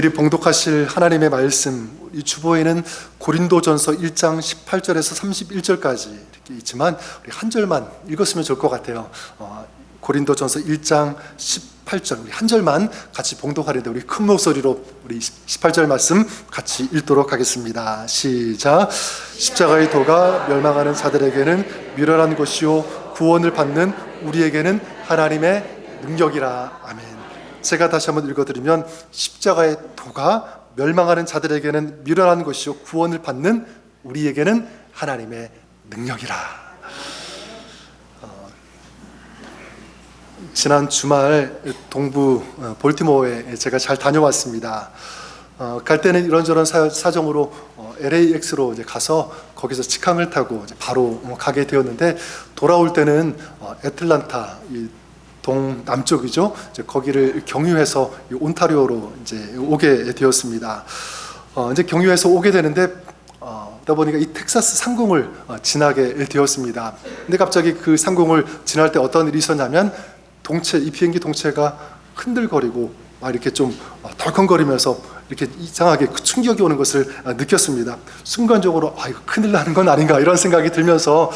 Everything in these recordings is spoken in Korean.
우리 봉독하실 하나님의 말씀, 이 주보에는 고린도전서 1장 18절에서 31절까지 이렇게 있지만 우리 한 절만 읽었으면 좋을 것 같아요. 고린도전서 1장 18절 우리 한 절만 같이 봉독하는데 우리 큰 목소리로 우리 18절 말씀 같이 읽도록 하겠습니다. 시작. 십자가의 도가 멸망하는 자들에게는 미련한 것이요 구원을 받는 우리에게는 하나님의 능력이라. 아멘. 제가 다시 한번 읽어드리면 십자가의 도가 멸망하는 자들에게는 미련한 것이요 구원을 받는 우리에게는 하나님의 능력이라. 지난 주말 동부 볼티모어에 제가 잘 다녀왔습니다. 갈 때는 이런저런 사정으로 LAX로 이제 가서 거기서 직항을 타고 이제 바로 가게 되었는데, 돌아올 때는 애틀란타 동남쪽이죠. 이제 거기를 경유해서 온타리오로 이제 오게 되었습니다. 이제 경유해서 오게 되는데 그러다 보니까 이 텍사스 상공을 지나게 되었습니다. 근데 갑자기 그 상공을 지날 때 어떤 일이 있었냐면 이 비행기 동체가 흔들거리고 막 이렇게 좀 덜컹거리면서 이렇게 이상하게 충격이 오는 것을 느꼈습니다. 순간적으로 이거 큰일 나는 건 아닌가 이런 생각이 들면서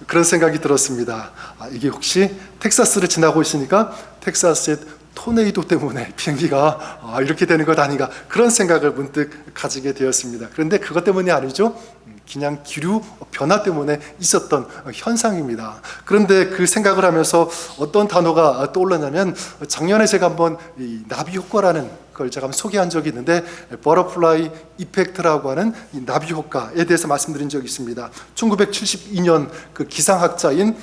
그런 생각이 들었습니다. 이게 혹시 텍사스를 지나고 있으니까 텍사스의 토네이도 때문에 비행기가 이렇게 되는 것 아닌가 그런 생각을 문득 가지게 되었습니다. 그런데 그것 때문이 아니죠. 그냥 기류 변화 때문에 있었던 현상입니다. 그런데 그 생각을 하면서 어떤 단어가 떠올랐냐면, 작년에 제가 한번 이 나비 효과라는 걸 제가 한번 소개한 적이 있는데, 버터플라이 이펙트라고 하는 이 나비 효과에 대해서 말씀드린 적이 있습니다. 1972년 그 기상학자인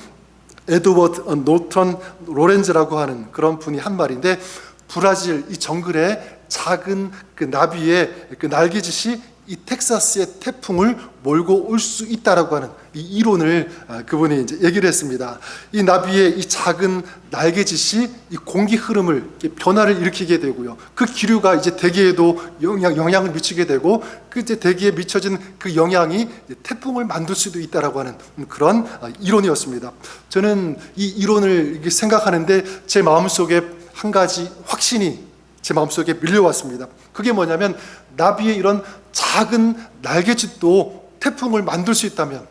에드워드 노턴 로렌즈라고 하는 그런 분이 한 말인데, 브라질 이 정글에 작은 그 나비의 그 날개짓이 이 텍사스의 태풍을 몰고 올 수 있다라고 하는 이 이론을 그분이 이제 얘기를 했습니다. 이 나비의 이 작은 날개짓이 이 공기 흐름을 변화를 일으키게 되고요. 그 기류가 이제 대기에도 영향을 미치게 되고, 그 이제 대기에 미쳐진 그 영향이 태풍을 만들 수도 있다라고 하는 그런 이론이었습니다. 저는 이 이론을 생각하는데 제 마음속에 한 가지 확신이 제 마음속에 밀려왔습니다. 그게 뭐냐면, 나비의 이런 작은 날개짓도 태풍을 만들 수 있다면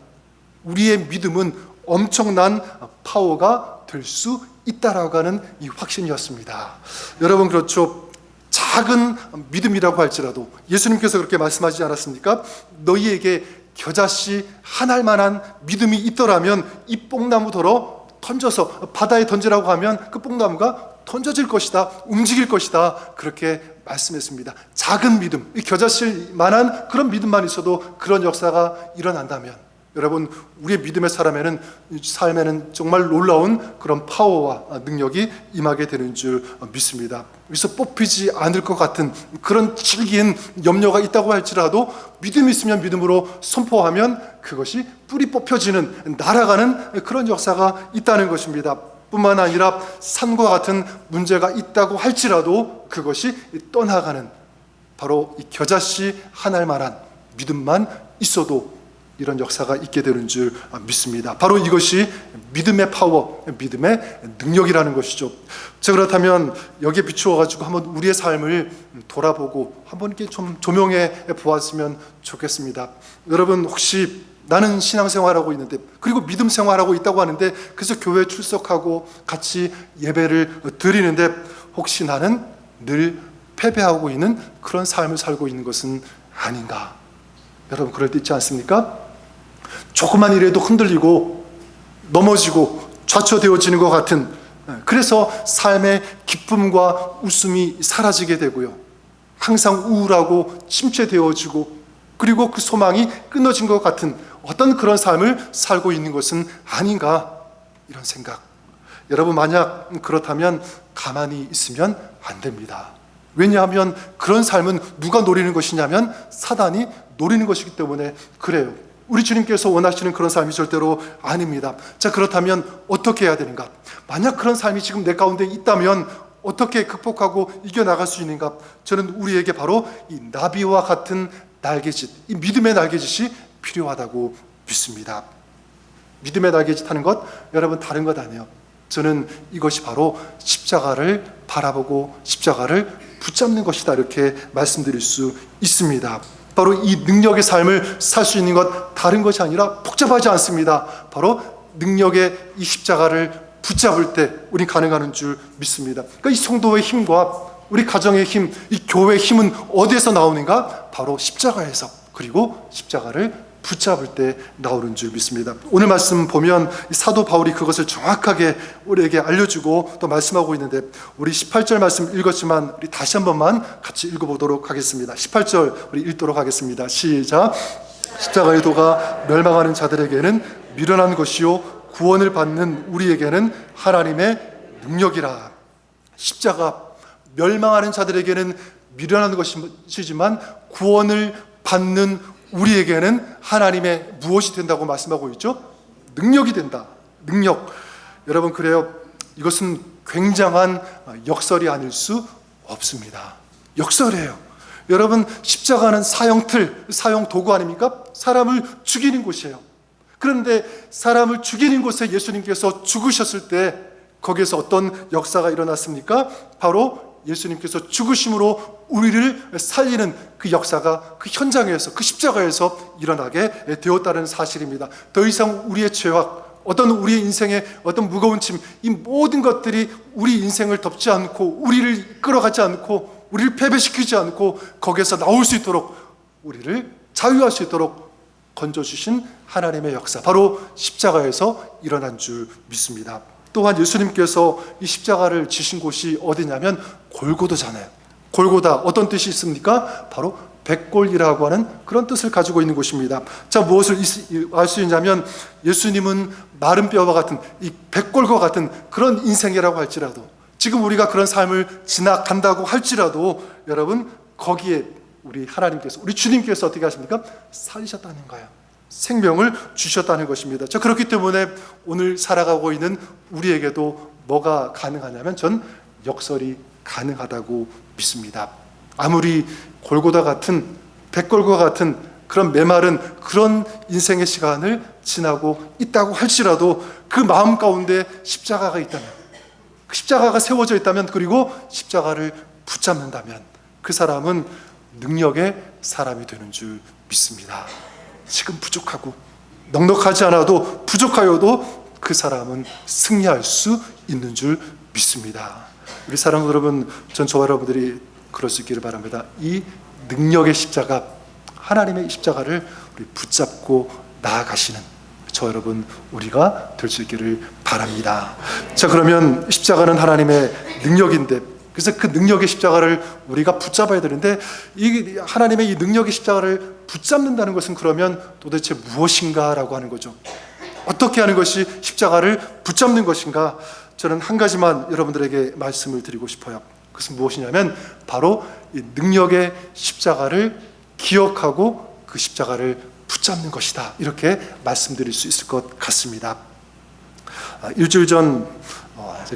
우리의 믿음은 엄청난 파워가 될 수 있다라고 하는 이 확신이었습니다. 여러분, 그렇죠? 작은 믿음이라고 할지라도 예수님께서 그렇게 말씀하시지 않았습니까? 너희에게 겨자씨 한 알만한 믿음이 있더라면 이 뽕나무더러 던져서 바다에 던지라고 하면 그 뽕나무가 던져질 것이다, 움직일 것이다, 그렇게 말씀했습니다. 작은 믿음, 이 겨자씨만한 그런 믿음만 있어도 그런 역사가 일어난다면, 여러분, 우리의 믿음의 삶에는 정말 놀라운 그런 파워와 능력이 임하게 되는 줄 믿습니다. 여기서 뽑히지 않을 것 같은 그런 질긴 염려가 있다고 할지라도 믿음이 있으면 믿음으로 선포하면 그것이 뿌리 뽑혀지는, 날아가는 그런 역사가 있다는 것입니다. 뿐만 아니라 산과 같은 문제가 있다고 할지라도 그것이 떠나가는, 바로 이 겨자씨 한 알만한 믿음만 있어도 이런 역사가 있게 되는 줄 믿습니다. 바로 이것이 믿음의 파워, 믿음의 능력이라는 것이죠. 자, 그렇다면 여기에 비추어가지고 한번 우리의 삶을 돌아보고 한번 이렇게 좀 조명해 보았으면 좋겠습니다. 여러분, 혹시 나는 신앙생활하고 있는데, 그리고 믿음 생활하고 있다고 하는데, 그래서 교회에 출석하고 같이 예배를 드리는데, 혹시 나는 늘 패배하고 있는 그런 삶을 살고 있는 것은 아닌가? 여러분, 그럴 때 있지 않습니까? 조금만 일해도 흔들리고 넘어지고 좌초되어지는 것 같은, 그래서 삶의 기쁨과 웃음이 사라지게 되고요, 항상 우울하고 침체되어지고, 그리고 그 소망이 끊어진 것 같은 어떤 그런 삶을 살고 있는 것은 아닌가, 이런 생각. 여러분, 만약 그렇다면 가만히 있으면 안 됩니다. 왜냐하면 그런 삶은 누가 노리는 것이냐면 사단이 노리는 것이기 때문에 그래요. 우리 주님께서 원하시는 그런 삶이 절대로 아닙니다. 자, 그렇다면 어떻게 해야 되는가? 만약 그런 삶이 지금 내 가운데 있다면 어떻게 극복하고 이겨나갈 수 있는가? 저는 우리에게 바로 이 나비와 같은 날개짓, 이 믿음의 날개짓이 필요하다고 믿습니다. 믿음의 날개짓 하는 것, 여러분, 다른 것 아니에요. 저는 이것이 바로 십자가를 바라보고 십자가를 붙잡는 것이다, 이렇게 말씀드릴 수 있습니다. 바로 이 능력의 삶을 살 수 있는 것 다른 것이 아니라 복잡하지 않습니다. 바로 능력의 이 십자가를 붙잡을 때 우린 가능한 줄 믿습니다. 그러니까 이 성도의 힘과 우리 가정의 힘, 이 교회의 힘은 어디에서 나오는가? 바로 십자가에서, 그리고 십자가를 붙잡을 때 나오는 줄 믿습니다. 오늘 말씀 보면 사도 바울이 그것을 정확하게 우리에게 알려주고 또 말씀하고 있는데, 우리 18절 말씀 읽었지만 우리 다시 한 번만 같이 읽어보도록 하겠습니다. 18절 우리 읽도록 하겠습니다. 시작. 십자가의 도가 멸망하는 자들에게는 미련한 것이요 구원을 받는 우리에게는 하나님의 능력이라. 십자가, 멸망하는 자들에게는 미련한 것이지만 구원을 받는 우리에게는 하나님의 무엇이 된다고 말씀하고 있죠? 능력이 된다. 능력. 여러분, 그래요. 이것은 굉장한 역설이 아닐 수 없습니다. 역설이에요. 여러분, 십자가는 사형틀, 사형 도구 아닙니까? 사람을 죽이는 곳이에요. 그런데 사람을 죽이는 곳에 예수님께서 죽으셨을 때 거기에서 어떤 역사가 일어났습니까? 바로 예수님께서 죽으심으로 우리를 살리는 그 역사가 그 현장에서, 그 십자가에서 일어나게 되었다는 사실입니다. 더 이상 우리의 죄악, 어떤 우리의 인생의 어떤 무거운 짐, 이 모든 것들이 우리 인생을 덮지 않고 우리를 끌어가지 않고 우리를 패배시키지 않고 거기에서 나올 수 있도록, 우리를 자유할 수 있도록 건져주신 하나님의 역사, 바로 십자가에서 일어난 줄 믿습니다. 또한 예수님께서 이 십자가를 지신 곳이 어디냐면 골고다잖아요. 골고다, 어떤 뜻이 있습니까? 바로 백골이라고 하는 그런 뜻을 가지고 있는 곳입니다. 자, 무엇을 알 수 있냐면 예수님은 마른 뼈와 같은, 이 백골과 같은 그런 인생이라고 할지라도, 지금 우리가 그런 삶을 지나간다고 할지라도, 여러분, 거기에 우리 하나님께서, 우리 주님께서 어떻게 하십니까? 살리셨다는 거예요. 생명을 주셨다는 것입니다. 자, 그렇기 때문에 오늘 살아가고 있는 우리에게도 뭐가 가능하냐면 전 역설이 가능하다고 믿습니다. 아무리 골고다 같은, 백골과 같은 그런 메마른 그런 인생의 시간을 지나고 있다고 할지라도 그 마음 가운데 십자가가 있다면, 그 십자가가 세워져 있다면, 그리고 십자가를 붙잡는다면 그 사람은 능력의 사람이 되는 줄 믿습니다. 지금 부족하고 넉넉하지 않아도, 부족하여도 그 사람은 승리할 수 있는 줄 믿습니다. 우리 사랑하는 여러분, 저와 여러분들이 그럴 수 있기를 바랍니다. 이 능력의 십자가, 하나님의 십자가를 우리 붙잡고 나아가시는 저 여러분, 우리가 될 수 있기를 바랍니다. 자, 그러면 십자가는 하나님의 능력인데, 그래서 그 능력의 십자가를 우리가 붙잡아야 되는데, 이 하나님의 이 능력의 십자가를 붙잡는다는 것은 그러면 도대체 무엇인가라고 하는 거죠. 어떻게 하는 것이 십자가를 붙잡는 것인가? 저는 한 가지만 여러분들에게 말씀을 드리고 싶어요. 그것은 무엇이냐면 바로 이 능력의 십자가를 기억하고 그 십자가를 붙잡는 것이다, 이렇게 말씀드릴 수 있을 것 같습니다. 일주일 전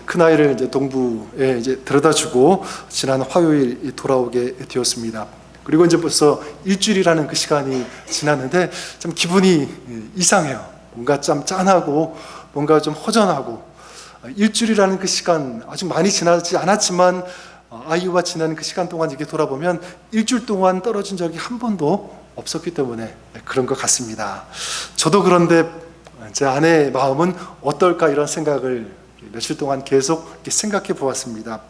큰아이를 이제 동부에 이제 데려다주고 지난 화요일 돌아오게 되었습니다. 그리고 이제 벌써 일주일이라는 그 시간이 지났는데 좀 기분이 이상해요. 뭔가 좀 짠하고 뭔가 좀 허전하고, 일주일이라는 그 시간 아직 많이 지나지 않았지만 아이와 지난 그 시간 동안 이렇게 돌아보면 일주일 동안 떨어진 적이 한 번도 없었기 때문에 그런 것 같습니다. 저도 그런데 제 아내의 마음은 어떨까, 이런 생각을 며칠 동안 계속 이렇게 생각해 보았습니다.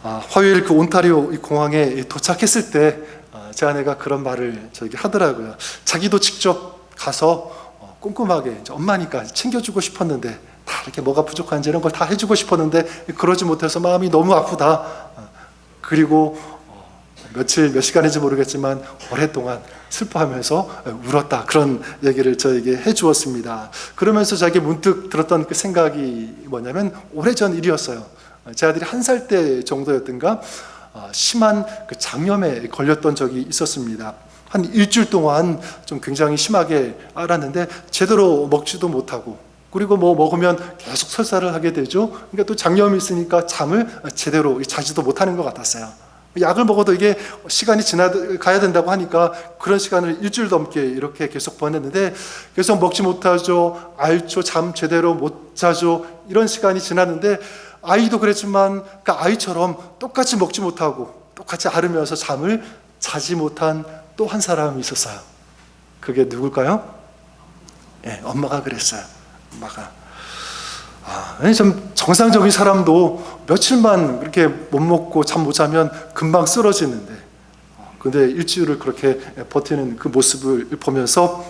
화요일 그 온타리오 공항에 도착했을 때 제 아내가 그런 말을 저에게 하더라고요. 자기도 직접 가서 꼼꼼하게, 이제 엄마니까 챙겨주고 싶었는데, 다 이렇게 뭐가 부족한지 이런 걸 다 해주고 싶었는데 그러지 못해서 마음이 너무 아프다. 그리고 몇 시간인지 모르겠지만 오랫동안 슬퍼하면서 울었다, 그런 얘기를 저에게 해주었습니다. 그러면서 자기 문득 들었던 그 생각이 뭐냐면 오래전 일이었어요. 제 아들이 1살 때 정도였던가 심한 그 장염에 걸렸던 적이 있었습니다. 한 일주일 동안 좀 굉장히 심하게 앓았는데 제대로 먹지도 못하고, 그리고 뭐 먹으면 계속 설사를 하게 되죠. 그러니까 또 장염이 있으니까 잠을 제대로 자지도 못하는 것 같았어요. 약을 먹어도 이게 시간이 지나가야 된다고 하니까 그런 시간을 일주일 넘게 이렇게 계속 보냈는데 계속 먹지 못하죠, 앓죠, 잠 제대로 못 자죠. 이런 시간이 지났는데 아이도 그랬지만 그 아이처럼 똑같이 먹지 못하고 똑같이 앓으면서 잠을 자지 못한 또 한 사람이 있었어요. 그게 누굴까요? 엄마가 그랬어요. 엄마가. 좀 정상적인 사람도 며칠만 그렇게 못 먹고 잠 못 자면 금방 쓰러지는데, 근데 일주일을 그렇게 버티는 그 모습을 보면서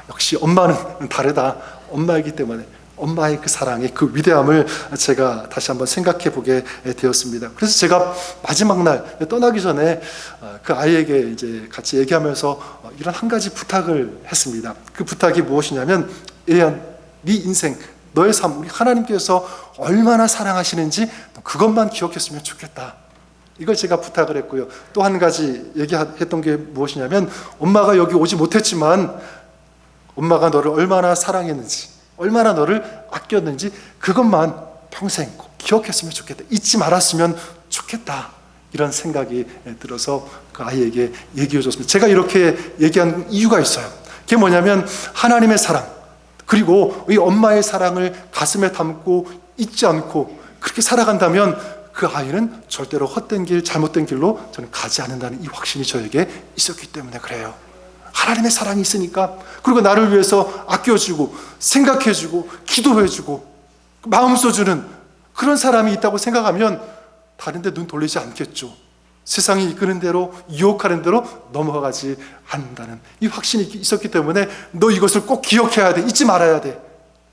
역시 엄마는 다르다. 엄마이기 때문에 엄마의 그 사랑의 그 위대함을 제가 다시 한번 생각해 보게 되었습니다. 그래서 제가 마지막 날 떠나기 전에 그 아이에게 이제 같이 얘기하면서 이런 한 가지 부탁을 했습니다. 그 부탁이 무엇이냐면, 얘야, 네 인생, 너의 삶, 우리 하나님께서 얼마나 사랑하시는지 그것만 기억했으면 좋겠다. 이걸 제가 부탁을 했고요. 또 한 가지 얘기했던 게 무엇이냐면, 엄마가 여기 오지 못했지만 엄마가 너를 얼마나 사랑했는지, 얼마나 너를 아꼈는지 그것만 평생 꼭 기억했으면 좋겠다. 잊지 말았으면 좋겠다. 이런 생각이 들어서 그 아이에게 얘기해 줬습니다. 제가 이렇게 얘기한 이유가 있어요. 그게 뭐냐면, 하나님의 사랑, 그리고 이 엄마의 사랑을 가슴에 담고 잊지 않고 그렇게 살아간다면 그 아이는 절대로 헛된 길, 잘못된 길로 저는 가지 않는다는 이 확신이 저에게 있었기 때문에 그래요. 하나님의 사랑이 있으니까, 그리고 나를 위해서 아껴주고 생각해주고 기도해주고 마음 써주는 그런 사람이 있다고 생각하면 다른 데 눈 돌리지 않겠죠. 세상이 이끄는 대로, 유혹하는 대로 넘어가지 않는다는 이 확신이 있었기 때문에 너 이것을 꼭 기억해야 돼, 잊지 말아야 돼,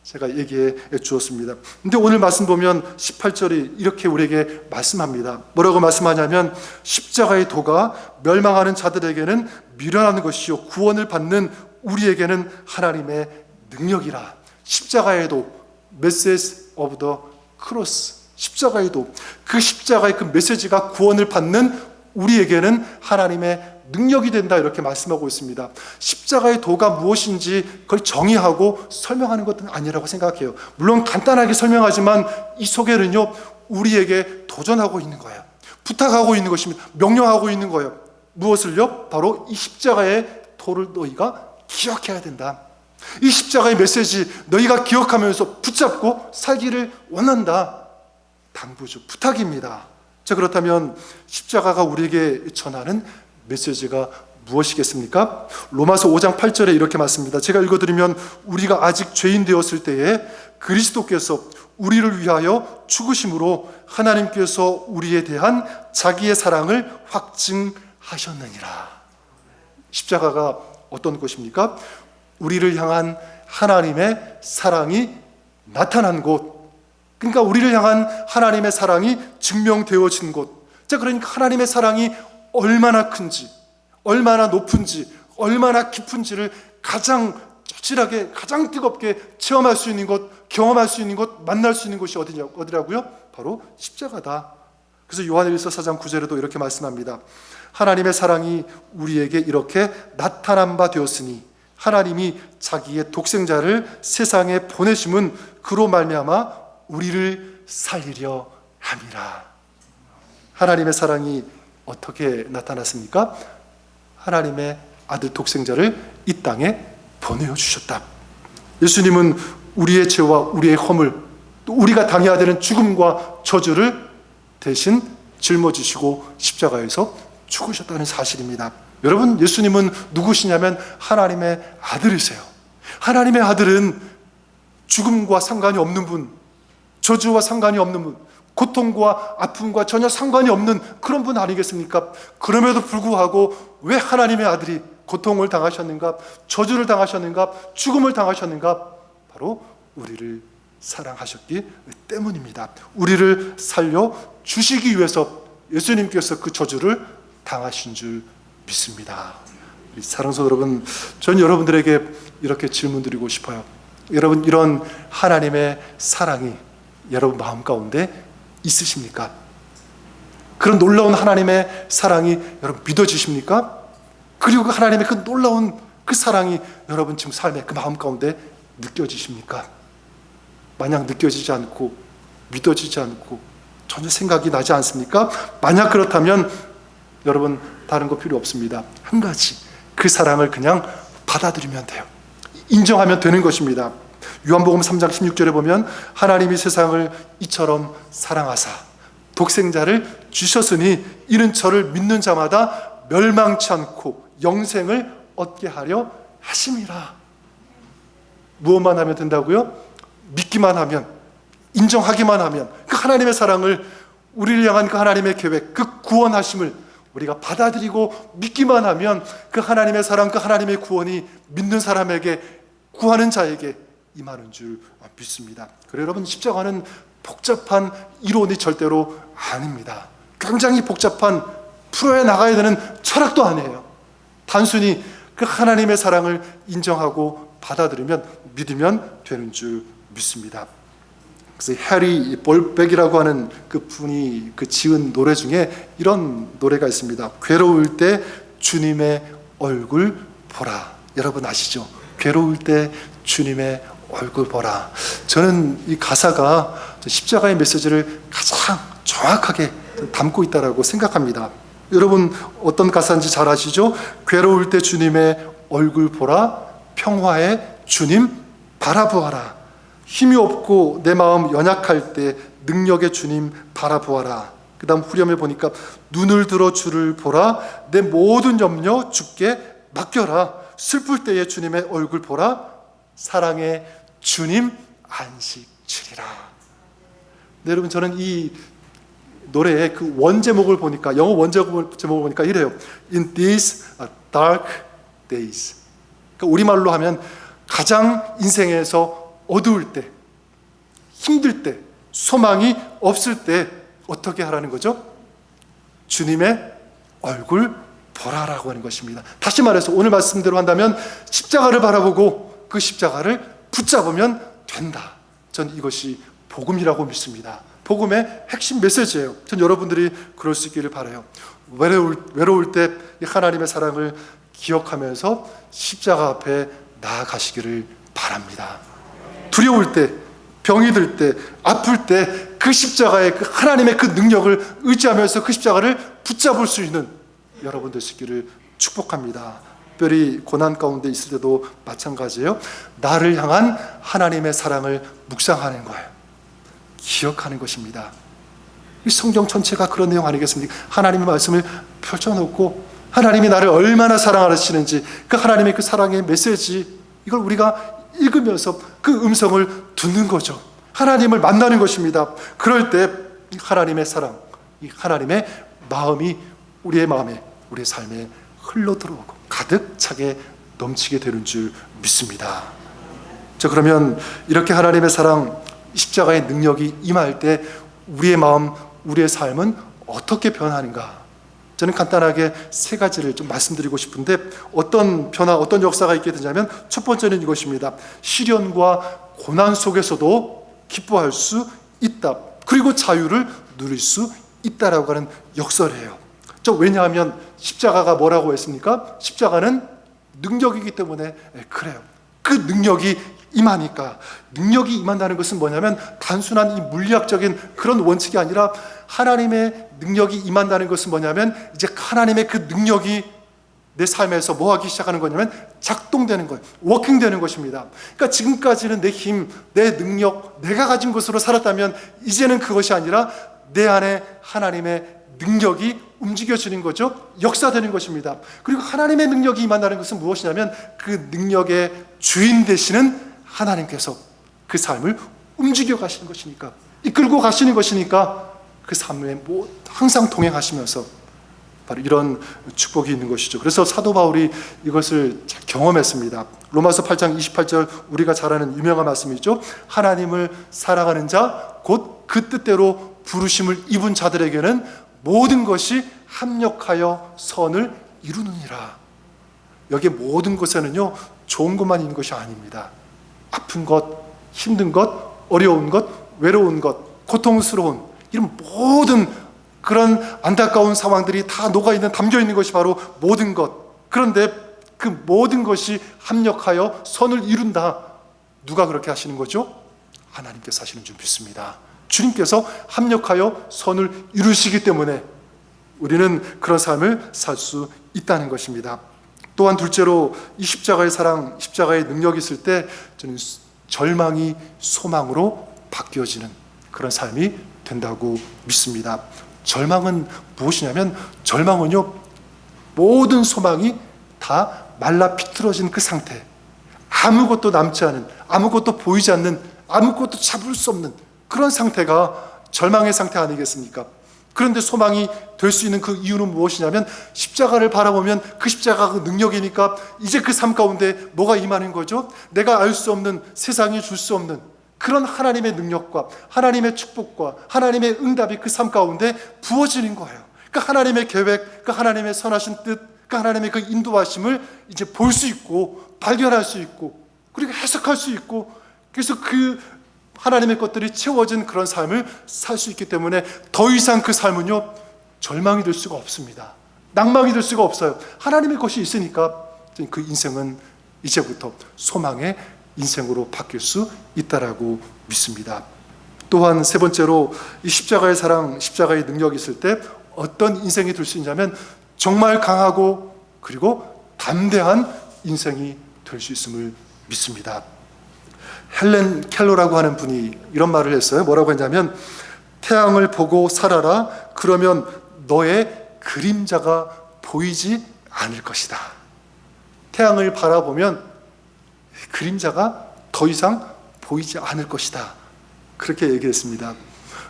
제가 얘기해 주었습니다. 근데 오늘 말씀 보면 18절이 이렇게 우리에게 말씀합니다. 뭐라고 말씀하냐면, 십자가의 도가 멸망하는 자들에게는 미련한 것이요 구원을 받는 우리에게는 하나님의 능력이라. 십자가의 도, 메시지 오브 더 크로스, 십자가의 도, 그 십자가의 그 메시지가 구원을 받는 우리에게는 하나님의 능력이 된다, 이렇게 말씀하고 있습니다. 십자가의 도가 무엇인지 그걸 정의하고 설명하는 것은 아니라고 생각해요. 물론 간단하게 설명하지만 이 속에는요 우리에게 도전하고 있는 거예요. 부탁하고 있는 것입니다. 명령하고 있는 거예요. 무엇을요? 바로 이 십자가의 도를 너희가 기억해야 된다. 이 십자가의 메시지 너희가 기억하면서 붙잡고 살기를 원한다. 당부죠. 부탁입니다. 자, 그렇다면 십자가가 우리에게 전하는 메시지가 무엇이겠습니까? 로마서 5장 8절에 이렇게 말씀합니다. 제가 읽어드리면, 우리가 아직 죄인 되었을 때에 그리스도께서 우리를 위하여 죽으심으로 하나님께서 우리에 대한 자기의 사랑을 확증하셨느니라. 십자가가 어떤 것입니까? 우리를 향한 하나님의 사랑이 나타난 곳, 그러니까 우리를 향한 하나님의 사랑이 증명되어진 곳. 자, 그러니까 하나님의 사랑이 얼마나 큰지, 얼마나 높은지, 얼마나 깊은지를 가장 절실하게, 가장 뜨겁게 체험할 수 있는 것, 경험할 수 있는 것, 만날 수 있는 곳이 어디라고요? 바로 십자가다. 그래서 요한일서 4장 9절에도 이렇게 말씀합니다. 하나님의 사랑이 우리에게 이렇게 나타난 바 되었으니 하나님이 자기의 독생자를 세상에 보내심은 그로 말미암아 우리를 살리려 함이라. 하나님의 사랑이 어떻게 나타났습니까? 하나님의 아들 독생자를 이 땅에 보내어 주셨다. 예수님은 우리의 죄와 우리의 허물, 또 우리가 당해야 되는 죽음과 저주를 대신 짊어지시고 십자가에서 죽으셨다는 사실입니다. 여러분, 예수님은 누구시냐면 하나님의 아들이세요. 하나님의 아들은 죽음과 상관이 없는 분, 저주와 상관이 없는 분, 고통과 아픔과 전혀 상관이 없는 그런 분 아니겠습니까? 그럼에도 불구하고 왜 하나님의 아들이 고통을 당하셨는가, 저주를 당하셨는가, 죽음을 당하셨는가? 바로 우리를 사랑하셨기 때문입니다. 우리를 살려 주시기 위해서 예수님께서 그 저주를 당하신 줄 믿습니다. 사랑하는 여러분, 전 여러분들에게 이렇게 질문 드리고 싶어요. 여러분, 이런 하나님의 사랑이 여러분 마음 가운데 있으십니까? 그런 놀라운 하나님의 사랑이 여러분 믿어지십니까? 그리고 그 하나님의 그 놀라운 그 사랑이 여러분 지금 삶의 그 마음 가운데 느껴지십니까? 만약 느껴지지 않고 믿어지지 않고 전혀 생각이 나지 않습니까? 만약 그렇다면 여러분 다른 거 필요 없습니다. 한 가지, 그 사랑을 그냥 받아들이면 돼요. 인정하면 되는 것입니다. 요한복음 3장 16절에 보면 하나님이 세상을 이처럼 사랑하사 독생자를 주셨으니 이는 저를 믿는 자마다 멸망치 않고 영생을 얻게 하려 하심이라. 무엇만 하면 된다고요? 믿기만 하면, 인정하기만 하면 그 하나님의 사랑을, 우리를 향한 그 하나님의 계획, 그 구원하심을 우리가 받아들이고 믿기만 하면 그 하나님의 사랑, 그 하나님의 구원이 믿는 사람에게, 구하는 자에게 임하는 줄 믿습니다. 그래서 여러분, 십자가는 복잡한 이론이 절대로 아닙니다. 굉장히 복잡한, 풀어야 나가야 되는 철학도 아니에요. 단순히 그 하나님의 사랑을 인정하고 받아들이면, 믿으면 되는 줄 믿습니다. 그래서 해리 볼백이라고 하는 그 분이 그 지은 노래 중에 이런 노래가 있습니다. 괴로울 때 주님의 얼굴 보라. 여러분 아시죠? 괴로울 때 주님의 얼굴 보라. 저는 이 가사가 십자가의 메시지를 가장 정확하게 담고 있다고 생각합니다. 여러분 어떤 가사인지 잘 아시죠? 괴로울 때 주님의 얼굴 보라. 평화의 주님 바라보아라. 힘이 없고 내 마음 연약할 때 능력의 주님 바라보아라. 그 다음 후렴에 보니까 눈을 들어 주를 보라. 내 모든 염려 주께 맡겨라. 슬플 때에 주님의 얼굴 보라. 사랑의 주님 안식 주리라. 네, 여러분 저는 이 노래의 그 원제목을 보니까, 영어 원제목을 보니까 이래요. In these dark days. 그러니까 우리말로 하면 가장 인생에서 어두울 때, 힘들 때, 소망이 없을 때 어떻게 하라는 거죠? 주님의 얼굴 보라라고 하는 것입니다. 다시 말해서 오늘 말씀대로 한다면 십자가를 바라보고 그 십자가를 붙잡으면 된다. 전 이것이 복음이라고 믿습니다. 복음의 핵심 메시지예요. 전 여러분들이 그럴 수 있기를 바라요. 외로울 때 하나님의 사랑을 기억하면서 십자가 앞에 나아가시기를 바랍니다. 두려울 때, 병이 들 때, 아플 때 그 십자가의 그 하나님의 그 능력을 의지하면서 그 십자가를 붙잡을 수 있는 여러분 되시기를 축복합니다. 특별히 고난 가운데 있을 때도 마찬가지예요. 나를 향한 하나님의 사랑을 묵상하는 거예요. 기억하는 것입니다. 이 성경 전체가 그런 내용 아니겠습니까? 하나님의 말씀을 펼쳐놓고 하나님이 나를 얼마나 사랑하시는지, 그 하나님의 그 사랑의 메시지, 이걸 우리가 읽으면서 그 음성을 듣는 거죠. 하나님을 만나는 것입니다. 그럴 때 하나님의 사랑, 이 하나님의 마음이 우리의 마음에, 우리의 삶에 흘러들어오고 가득 차게 넘치게 되는 줄 믿습니다. 자, 그러면 이렇게 하나님의 사랑, 십자가의 능력이 임할 때 우리의 마음, 우리의 삶은 어떻게 변하는가? 저는 간단하게 세 가지를 좀 말씀드리고 싶은데, 어떤 변화, 어떤 역사가 있게 되냐면, 첫 번째는 이것입니다. 시련과 고난 속에서도 기뻐할 수 있다. 그리고 자유를 누릴 수 있다라고 하는 역설이에요. 왜냐하면 십자가가 뭐라고 했습니까? 십자가는 능력이기 때문에 그래요. 그 능력이 임하니까. 능력이 임한다는 것은 뭐냐면 단순한 이 물리학적인 그런 원칙이 아니라, 하나님의 능력이 임한다는 것은 뭐냐면 이제 하나님의 그 능력이 내 삶에서 뭐 하기 시작하는 거냐면 작동되는 거예요. 워킹되는 것입니다. 그러니까 지금까지는 내 힘, 내 능력, 내가 가진 것으로 살았다면 이제는 그것이 아니라 내 안에 하나님의 능력이 움직여지는 거죠. 역사되는 것입니다. 그리고 하나님의 능력이 임한다는 것은 무엇이냐면 그 능력의 주인 되시는 하나님께서 그 삶을 움직여 가시는 것이니까, 이끌고 가시는 것이니까 그 삶에 항상 동행하시면서 바로 이런 축복이 있는 것이죠. 그래서 사도 바울이 이것을 잘 경험했습니다. 로마서 8장 28절, 우리가 잘 아는 유명한 말씀이죠. 하나님을 사랑하는 자 곧 그 뜻대로 부르심을 입은 자들에게는 모든 것이 합력하여 선을 이루느니라. 여기 모든 것에는요, 좋은 것만 있는 것이 아닙니다. 아픈 것, 힘든 것, 어려운 것, 외로운 것, 고통스러운 이런 모든 그런 안타까운 상황들이 다 녹아있는, 담겨있는 것이 바로 모든 것. 그런데 그 모든 것이 합력하여 선을 이룬다. 누가 그렇게 하시는 거죠? 하나님께서 하시는 줄 믿습니다. 주님께서 합력하여 선을 이루시기 때문에 우리는 그런 삶을 살 수 있다는 것입니다. 또한 둘째로 이 십자가의 사랑, 십자가의 능력이 있을 때 저는 절망이 소망으로 바뀌어지는 그런 삶이 된다고 믿습니다. 절망은 무엇이냐면, 절망은요, 모든 소망이 다 말라 비틀어진 그 상태, 아무것도 남지 않은, 아무것도 보이지 않는, 아무것도 잡을 수 없는 그런 상태가 절망의 상태 아니겠습니까? 그런데 소망이 될 수 있는 그 이유는 무엇이냐면, 십자가를 바라보면 그 십자가가 그 능력이니까 이제 그 삶 가운데 뭐가 임하는 거죠? 내가 알 수 없는, 세상이 줄 수 없는 그런 하나님의 능력과 하나님의 축복과 하나님의 응답이 그 삶 가운데 부어지는 거예요. 그 하나님의 계획, 그 하나님의 선하신 뜻, 그 하나님의 그 인도하심을 이제 볼 수 있고 발견할 수 있고 그리고 해석할 수 있고, 그래서 그 하나님의 것들이 채워진 그런 삶을 살 수 있기 때문에 더 이상 그 삶은요, 절망이 될 수가 없습니다. 낭망이 될 수가 없어요. 하나님의 것이 있으니까 그 인생은 이제부터 소망의 인생으로 바뀔 수 있다라고 믿습니다. 또한 세 번째로, 이 십자가의 사랑, 십자가의 능력이 있을 때 어떤 인생이 될 수 있냐면, 정말 강하고 그리고 담대한 인생이 될 수 있음을 믿습니다. 헬렌 켈러라고 하는 분이 이런 말을 했어요. 뭐라고 했냐면, 태양을 보고 살아라. 그러면 너의 그림자가 보이지 않을 것이다. 태양을 바라보면 그림자가 더 이상 보이지 않을 것이다. 그렇게 얘기했습니다.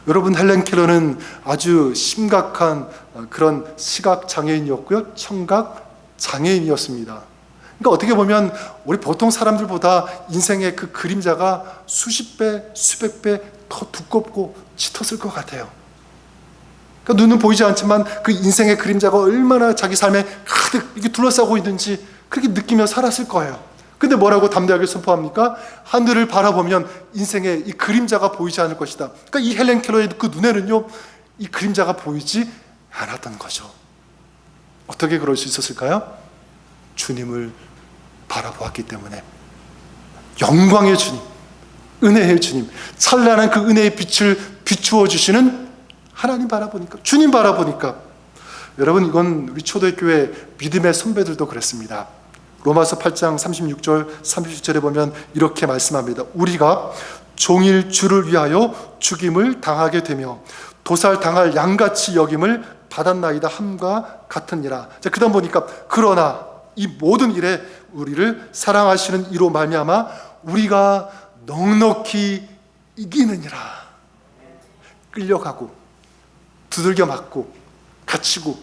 여러분, 헬렌 켈러는 아주 심각한 그런 시각 장애인이었고요, 청각 장애인이었습니다. 그러니까 어떻게 보면 우리 보통 사람들보다 인생의 그 그림자가 수십 배, 수백 배 더 두껍고 짙었을 것 같아요. 그러니까 눈은 보이지 않지만 그 인생의 그림자가 얼마나 자기 삶에 가득 이렇게 둘러싸고 있는지 그렇게 느끼며 살았을 거예요. 근데 뭐라고 담대하게 선포합니까? 하늘을 바라보면 인생의 이 그림자가 보이지 않을 것이다. 그러니까 이 헬렌 켈러의 그 눈에는요, 이 그림자가 보이지 않았던 거죠. 어떻게 그럴 수 있었을까요? 주님을 바라보았기 때문에. 영광의 주님, 은혜의 주님, 찬란한 그 은혜의 빛을 비추어 주시는 하나님 바라보니까, 주님 바라보니까. 여러분, 이건 우리 초대교회 믿음의 선배들도 그랬습니다. 로마서 8장 36절 37절에 보면 이렇게 말씀합니다. 우리가 종일 주를 위하여 죽임을 당하게 되며 도살당할 양같이 여김을 받았나이다 함과 같으니라. 자, 그다음 보니까, 그러나 이 모든 일에 우리를 사랑하시는 이로 말미암아 우리가 넉넉히 이기느니라. 끌려가고 두들겨 맞고 갇히고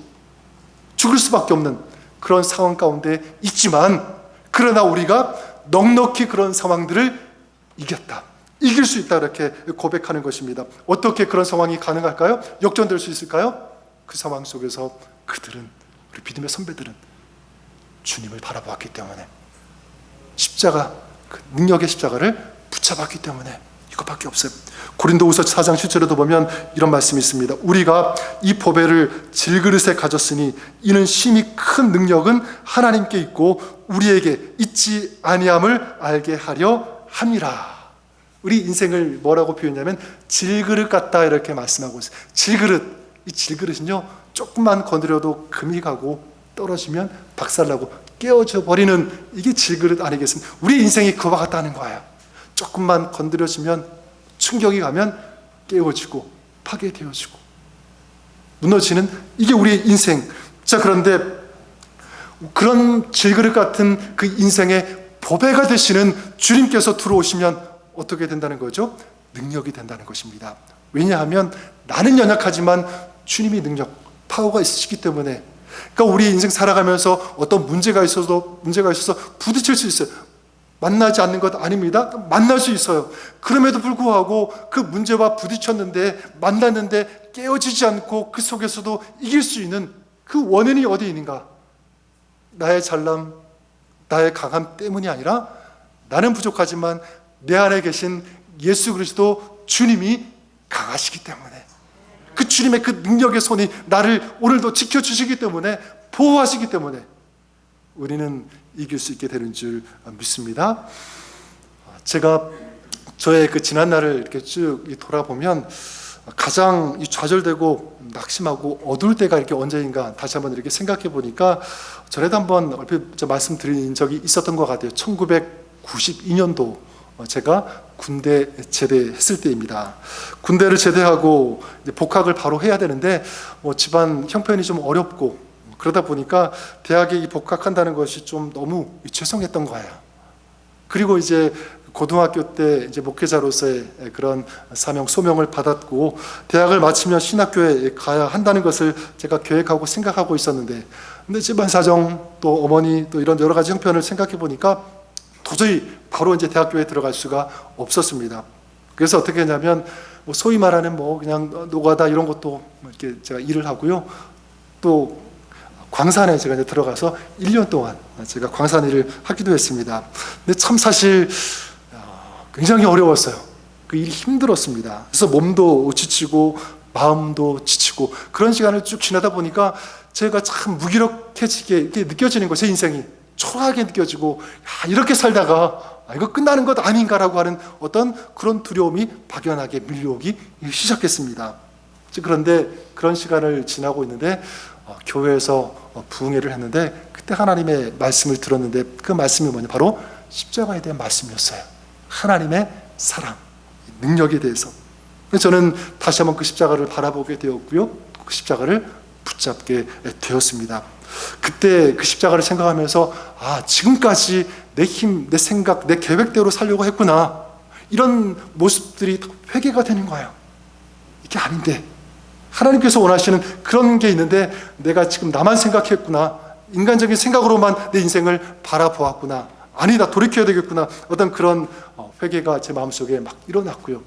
죽을 수밖에 없는 그런 상황 가운데 있지만, 그러나 우리가 넉넉히 그런 상황들을 이겼다, 이길 수 있다, 이렇게 고백하는 것입니다. 어떻게 그런 상황이 가능할까요? 역전될 수 있을까요? 그 상황 속에서 그들은, 우리 믿음의 선배들은 주님을 바라보았기 때문에, 십자가, 그 능력의 십자가를 붙잡았기 때문에, 이것밖에 없어요. 고린도후서 4장 10절에도 보면 이런 말씀이 있습니다. 우리가 이 보배를 질그릇에 가졌으니 이는 심히 큰 능력은 하나님께 있고 우리에게 있지 아니함을 알게 하려 함이라. 우리 인생을 뭐라고 표현하냐면 질그릇 같다, 이렇게 말씀하고 있어요. 질그릇, 이 질그릇은요, 조금만 건드려도 금이 가고 떨어지면 박살나고 깨어져 버리는, 이게 질그릇 아니겠습니까? 우리 인생이 그와 같다는 거예요. 조금만 건드려지면, 충격이 가면 깨어지고 파괴되어지고 무너지는, 이게 우리의 인생. 자, 그런데 그런 질그릇 같은 그 인생의 보배가 되시는 주님께서 들어오시면 어떻게 된다는 거죠? 능력이 된다는 것입니다. 왜냐하면 나는 연약하지만 주님이 능력, 파워가 있으시기 때문에. 그러니까 우리 인생 살아가면서 어떤 문제가 있어서 부딪힐 수 있어요. 만나지 않는 것 아닙니다. 만날 수 있어요. 그럼에도 불구하고 그 문제와 부딪혔는데, 만났는데 깨어지지 않고 그 속에서도 이길 수 있는 그 원인이 어디에 있는가? 나의 잘남, 나의 강함 때문이 아니라 나는 부족하지만 내 안에 계신 예수 그리스도 주님이 강하시기 때문에, 그 주님의 그 능력의 손이 나를 오늘도 지켜주시기 때문에, 보호하시기 때문에 우리는 이길 수 있게 되는 줄 믿습니다. 제가 저의 그 지난 날을 이렇게 쭉 돌아보면 가장 좌절되고 낙심하고 어두울 때가 이렇게 언제인가 다시 한번 이렇게 생각해 보니까, 전에도 한번 얼핏 말씀드린 적이 있었던 것 같아요. 1992년도 제가 군대 제대했을 때입니다. 군대를 제대하고 이제 복학을 바로 해야 되는데 집안 형편이 좀 어렵고 그러다 보니까 대학에 복학한다는 것이 좀 너무 죄송했던 거예요. 그리고 이제 고등학교 때 이제 목회자로서의 그런 사명 소명을 받았고 대학을 마치면 신학교에 가야 한다는 것을 제가 계획하고 생각하고 있었는데, 근데 집안 사정 또 어머니 또 이런 여러 가지 형편을 생각해 보니까 도저히 바로 이제 대학교에 들어갈 수가 없었습니다. 그래서 어떻게 했냐면 소위 말하는 그냥 노가다 이런 것도 이렇게 제가 일을 하고요. 또 광산에 제가 이제 들어가서 1년 동안 제가 광산 일을 하기도 했습니다. 근데 참 사실 굉장히 어려웠어요. 그 일이 힘들었습니다. 그래서 몸도 지치고 마음도 지치고 그런 시간을 쭉 지나다 보니까 제가 참 무기력해지게 이렇게 느껴지는 거예요. 제 인생이 초라하게 느껴지고 이렇게 살다가 이거 끝나는 것 아닌가라고 하는 어떤 그런 두려움이 막연하게 밀려오기 시작했습니다. 그런데 그런 시간을 지나고 있는데 교회에서 부흥회를 했는데 그때 하나님의 말씀을 들었는데 그 말씀이 뭐냐, 바로 십자가에 대한 말씀이었어요. 하나님의 사랑, 능력에 대해서. 저는 다시 한번 그 십자가를 바라보게 되었고요, 그 십자가를 붙잡게 되었습니다. 그때 그 십자가를 생각하면서 지금까지 내 힘, 내 생각, 내 계획대로 살려고 했구나, 이런 모습들이 회개가 되는 거예요. 이게 아닌데 하나님께서 원하시는 그런 게 있는데 내가 지금 나만 생각했구나, 인간적인 생각으로만 내 인생을 바라보았구나, 아니다, 돌이켜야 되겠구나, 어떤 그런 회개가 제 마음속에 막 일어났고요.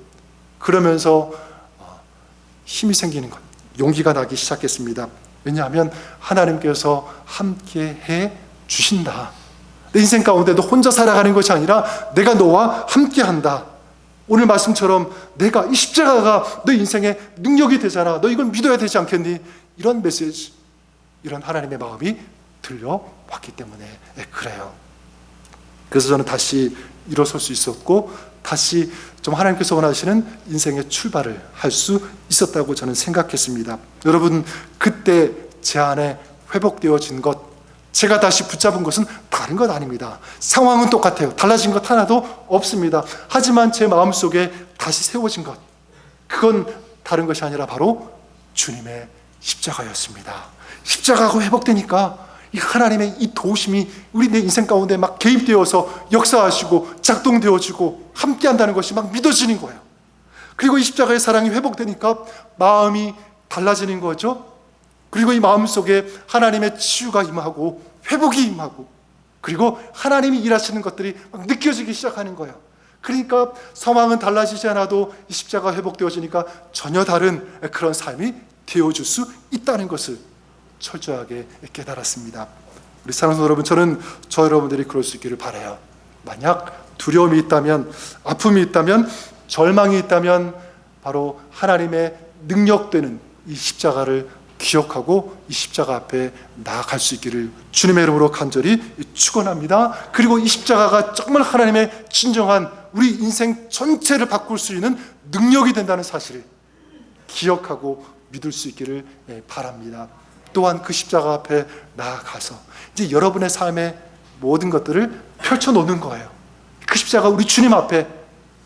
그러면서 힘이 생기는 것, 용기가 나기 시작했습니다. 왜냐하면 하나님께서 함께 해 주신다. 내 인생 가운데도 혼자 살아가는 것이 아니라 내가 너와 함께 한다. 오늘 말씀처럼 내가 이 십자가가 너 인생의 능력이 되잖아, 너 이걸 믿어야 되지 않겠니? 이런 메시지, 이런 하나님의 마음이 들려왔기 때문에 그래요. 그래서 저는 다시 일어설 수 있었고 다시 좀 하나님께서 원하시는 인생의 출발을 할 수 있었다고 저는 생각했습니다. 여러분, 그때 제 안에 회복되어진 것, 제가 다시 붙잡은 것은 다른 것 아닙니다. 상황은 똑같아요. 달라진 것 하나도 없습니다. 하지만 제 마음속에 다시 세워진 것, 그건 다른 것이 아니라 바로 주님의 십자가였습니다. 십자가가 회복되니까 이 하나님의 이 도우심이 우리 내 인생 가운데 막 개입되어서 역사하시고 작동되어지고 함께한다는 것이 막 믿어지는 거예요. 그리고 이 십자가의 사랑이 회복되니까 마음이 달라지는 거죠. 그리고 이 마음 속에 하나님의 치유가 임하고 회복이 임하고, 그리고 하나님이 일하시는 것들이 막 느껴지기 시작하는 거예요. 그러니까 상황은 달라지지 않아도 이 십자가 회복되어지니까 전혀 다른 그런 삶이 되어줄 수 있다는 것을 철저하게 깨달았습니다. 우리 사랑하는 여러분, 저는 저 여러분들이 그럴 수 있기를 바라요. 만약 두려움이 있다면, 아픔이 있다면, 절망이 있다면 바로 하나님의 능력되는 이 십자가를 기억하고 이 십자가 앞에 나아갈 수 있기를 주님의 이름으로 간절히 축원합니다. 그리고 이 십자가가 정말 하나님의 진정한 우리 인생 전체를 바꿀 수 있는 능력이 된다는 사실을 기억하고 믿을 수 있기를 바랍니다. 또한 그 십자가 앞에 나아가서 이제 여러분의 삶의 모든 것들을 펼쳐놓는 거예요. 그 십자가 우리 주님 앞에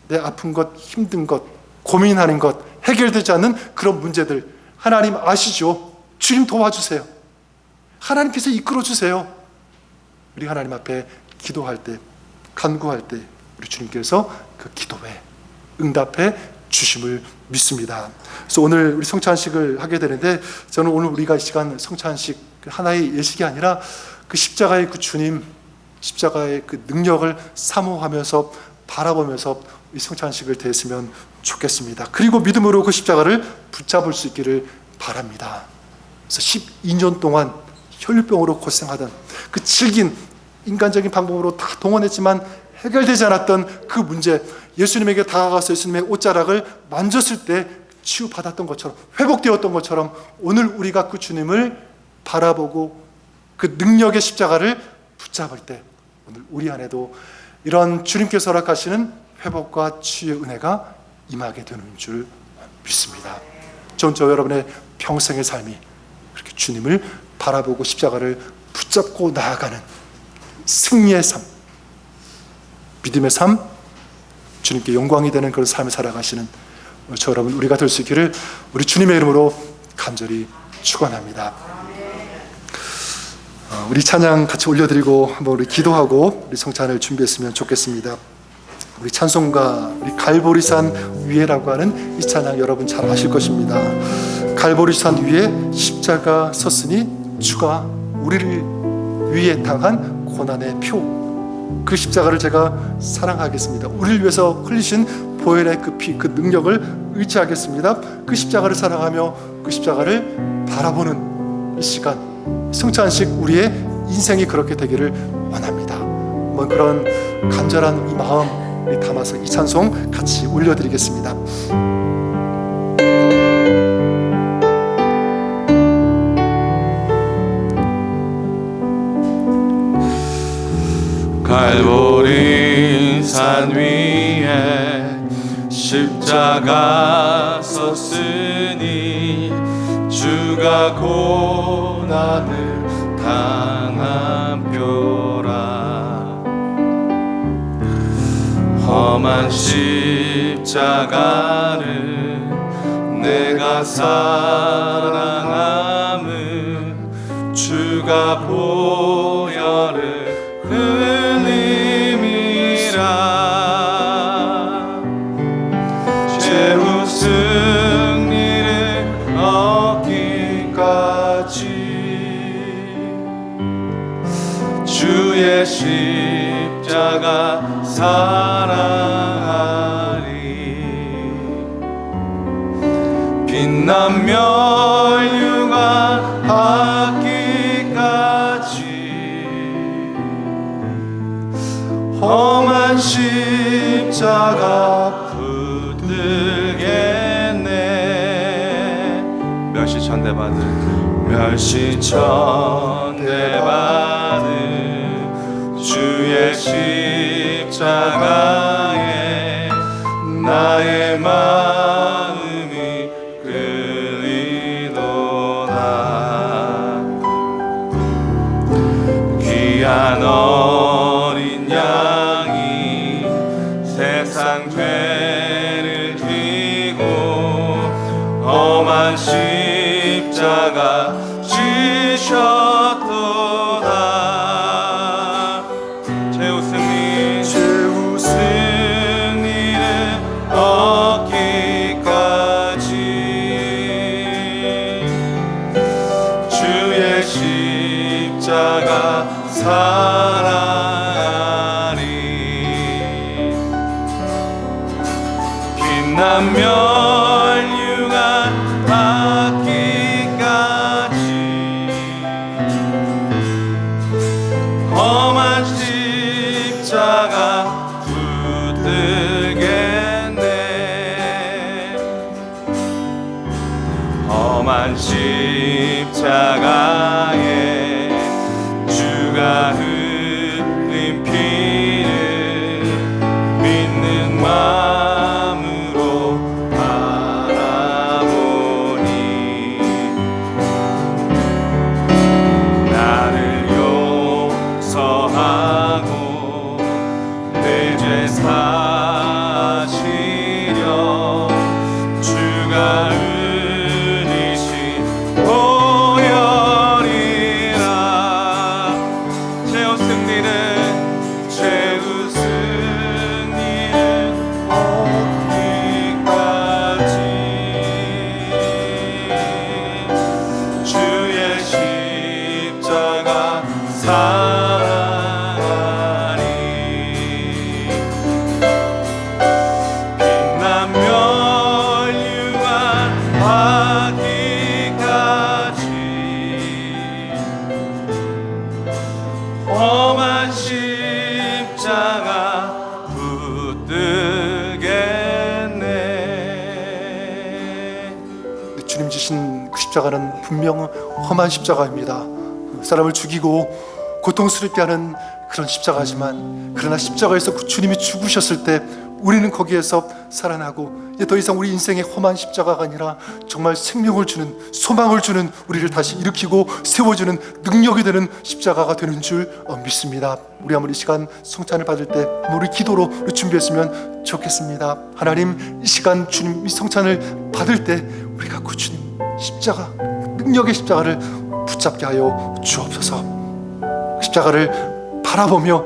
내 아픈 것, 힘든 것, 고민하는 것, 해결되지 않는 그런 문제들, 하나님 아시죠? 주님 도와주세요. 하나님께서 이끌어주세요. 우리 하나님 앞에 기도할 때, 간구할 때 우리 주님께서 그 기도에 응답해 주심을 믿습니다. 그래서 오늘 우리 성찬식을 하게 되는데, 저는 오늘 우리가 이 시간 성찬식 하나의 예식이 아니라 그 십자가의 그 주님, 십자가의 그 능력을 사모하면서 바라보면서 이 성찬식을 드렸으면 좋겠습니다. 그리고 믿음으로 그 십자가를 붙잡을 수 있기를 바랍니다. 그래서 12년 동안 혈류병으로 고생하던 그 질긴 인간적인 방법으로 다 동원했지만 해결되지 않았던 그 문제, 예수님에게 다가가서 예수님의 옷자락을 만졌을 때 치유받았던 것처럼, 회복되었던 것처럼 오늘 우리가 그 주님을 바라보고 그 능력의 십자가를 붙잡을 때 오늘 우리 안에도 이런 주님께서 허락하시는 회복과 치유의 은혜가 임하게 되는 줄 믿습니다. 저 여러분의 평생의 삶이 그렇게 주님을 바라보고 십자가를 붙잡고 나아가는 승리의 삶, 믿음의 삶 주님께 영광이 되는 그런 삶을 살아가시는 저 여러분 우리가 될 수 있기를 우리 주님의 이름으로 간절히 축원합니다. 우리 찬양 같이 올려드리고 한번 우리 기도하고 우리 성찬을 준비했으면 좋겠습니다. 우리 찬송가 우리 갈보리산 위에라고 하는 이 찬양 여러분 잘 아실 것입니다. 갈보리산 위에 십자가 섰으니 주가 우리를 위해 당한 고난의 표, 그 십자가를 제가 사랑하겠습니다. 우리를 위해서 흘리신 보혈의 그 피, 그 능력을 의지하겠습니다. 그 십자가를 사랑하며 그 십자가를 바라보는 이 시간, 성찬식 우리의 인생이 그렇게 되기를 원합니다. 한번 그런 간절한 이 마음 우리 담아서 이 찬송 같이 올려드리겠습니다. 갈보리 산 위에 십자가 섰으니 주가 고난을 당한 표라. 험한 십자가를 내가 사랑함은 주가 보혈을 흘림이라. 최후 승리를 얻기까지 주의 십자가 사랑하리. 빛난 멸류관 받기까지 험한 십자가 붙들겠네. 멸시천대받은 주의 십자가에 나의 마음이 끌리도다. 귀한 어린 양이 세상 죄를 지고 험한 십자가 지셨도다. 최후 승리를 얻기까지 주의 십자가 사랑하리. 빛난 멸류관 받기까지 험한 십자가 붙들겠네. 험한 십자가에 주가 흘린 피를 믿는 마음으로 바라보니 나를 용서하고 내 죄 사시려 주가 흘리신 보혈이라. 최후 승리를 얻기까지 주의 십자가 사랑하리. 빛난 멸류관 받기까지 험한 십자가 붙들겠네. 주님 지신 그 십자가는 분명 험한 십자가입니다. 사람을 죽이고 고통스럽게 하는 그런 십자가지만, 그러나 십자가에서 그 주님이 죽으셨을 때 우리는 거기에서 살아나고 이제 더 이상 우리 인생의 험한 십자가가 아니라 정말 생명을 주는, 소망을 주는, 우리를 다시 일으키고 세워주는 능력이 되는 십자가가 되는 줄 믿습니다. 우리 한번 이 시간 성찬을 받을 때 우리 기도로 우리 준비했으면 좋겠습니다. 하나님, 이 시간 주님 이 성찬을 받을 때 우리가 그 주님 십자가, 능력의 십자가를 붙잡게 하여 주옵소서. 십자가를 바라보며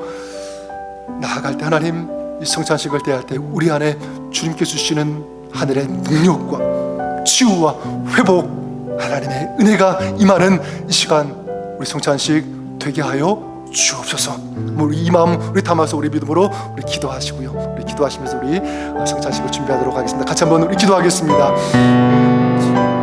나아갈 때 하나님, 이 성찬식을 대할 때 우리 안에 주님께서 주시는 하늘의 능력과 치유와 회복, 하나님의 은혜가 임하는 이 시간 우리 성찬식 되게 하여 주옵소서. 우리 이 마음 우리 담아서 우리 믿음으로 우리 기도하시고요. 우리 기도하시면서 우리 성찬식을 준비하도록 하겠습니다. 같이 한번 우리 기도하겠습니다.